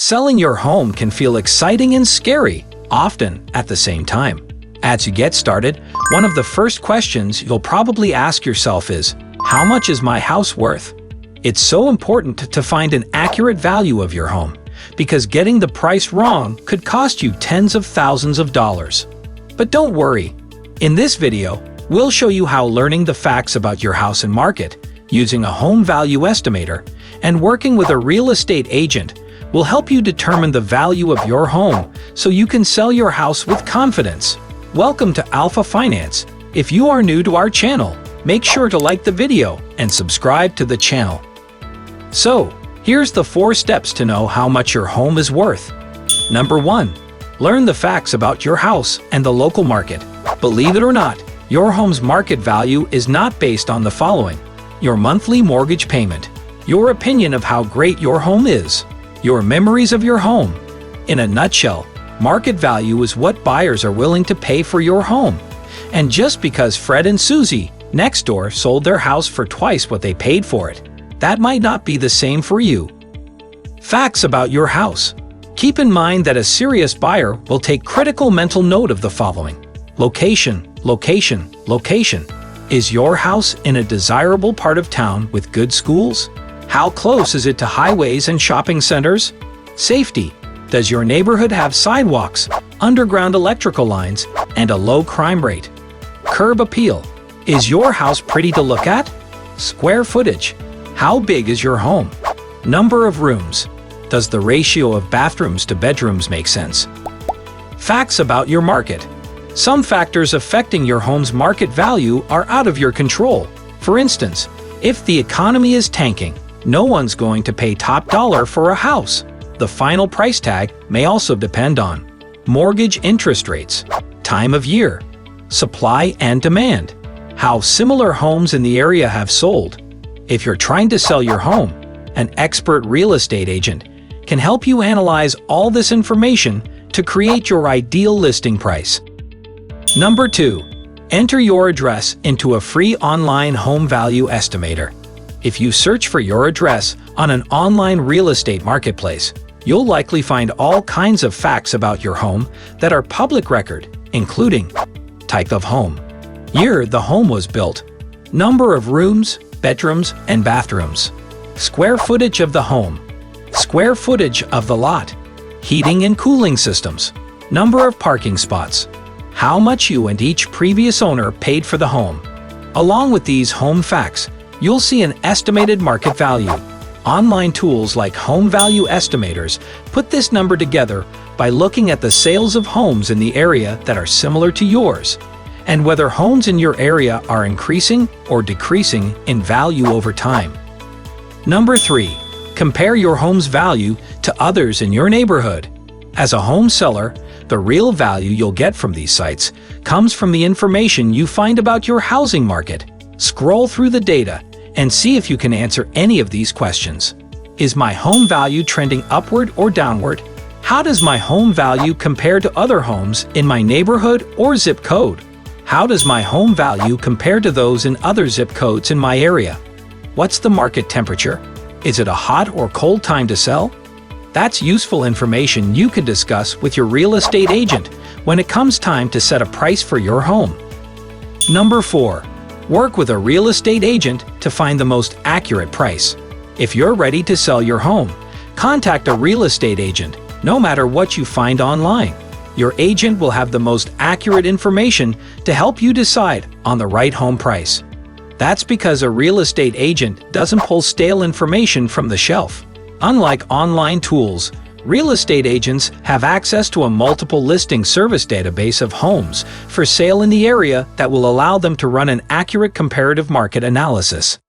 Selling your home can feel exciting and scary, often at the same time. As you get started, one of the first questions you'll probably ask yourself is, how much is my house worth? It's so important to find an accurate value of your home, because getting the price wrong could cost you tens of thousands of dollars. But don't worry. In this video, we'll show you how learning the facts about your house and market, using a home value estimator, and working with a real estate agent will help you determine the value of your home so you can sell your house with confidence. Welcome to Alpha Finance. If you are new to our channel, make sure to like the video and subscribe to the channel. So, here's the 4 steps to know how much your home is worth. Number 1. Learn the facts about your house and the local market. Believe it or not, your home's market value is not based on the following: your monthly mortgage payment, your opinion of how great your home is, your memories of your home. In a nutshell, market value is what buyers are willing to pay for your home. And just because Fred and Susie next door sold their house for twice what they paid for it, that might not be the same for you. Facts about your house. Keep in mind that a serious buyer will take critical mental note of the following: location, location, location. Is your house in a desirable part of town with good schools? How close is it to highways and shopping centers? Safety. Does your neighborhood have sidewalks, underground electrical lines, and a low crime rate? Curb appeal. Is your house pretty to look at? Square footage. How big is your home? Number of rooms. Does the ratio of bathrooms to bedrooms make sense? Facts about your market. Some factors affecting your home's market value are out of your control. For instance, if the economy is tanking, no one's going to pay top dollar for a house. The final price tag may also depend on mortgage interest rates, time of year, supply and demand, how similar homes in the area have sold. If you're trying to sell your home, an expert real estate agent can help you analyze all this information to create your ideal listing price. Number 2. Enter your address into a free online home value estimator. If you search for your address on an online real estate marketplace, you'll likely find all kinds of facts about your home that are public record, including type of home, year the home was built, number of rooms, bedrooms, and bathrooms, square footage of the home, square footage of the lot, heating and cooling systems, number of parking spots, how much you and each previous owner paid for the home. Along with these home facts, you'll see an estimated market value. Online tools like home value estimators put this number together by looking at the sales of homes in the area that are similar to yours, and whether homes in your area are increasing or decreasing in value over time. Number 3. Compare your home's value to others in your neighborhood. As a home seller, the real value you'll get from these sites comes from the information you find about your housing market. Scroll through the data and see if you can answer any of these questions. Is my home value trending upward or downward? How does my home value compare to other homes in my neighborhood or zip code? How does my home value compare to those in other zip codes in my area? What's the market temperature? Is it a hot or cold time to sell? That's useful information you can discuss with your real estate agent when it comes time to set a price for your home. Number 4. Work with a real estate agent to find the most accurate price. If you're ready to sell your home, contact a real estate agent, no matter what you find online. Your agent will have the most accurate information to help you decide on the right home price. That's because a real estate agent doesn't pull stale information from the shelf. Unlike online tools, real estate agents have access to a multiple listing service database of homes for sale in the area that will allow them to run an accurate comparative market analysis.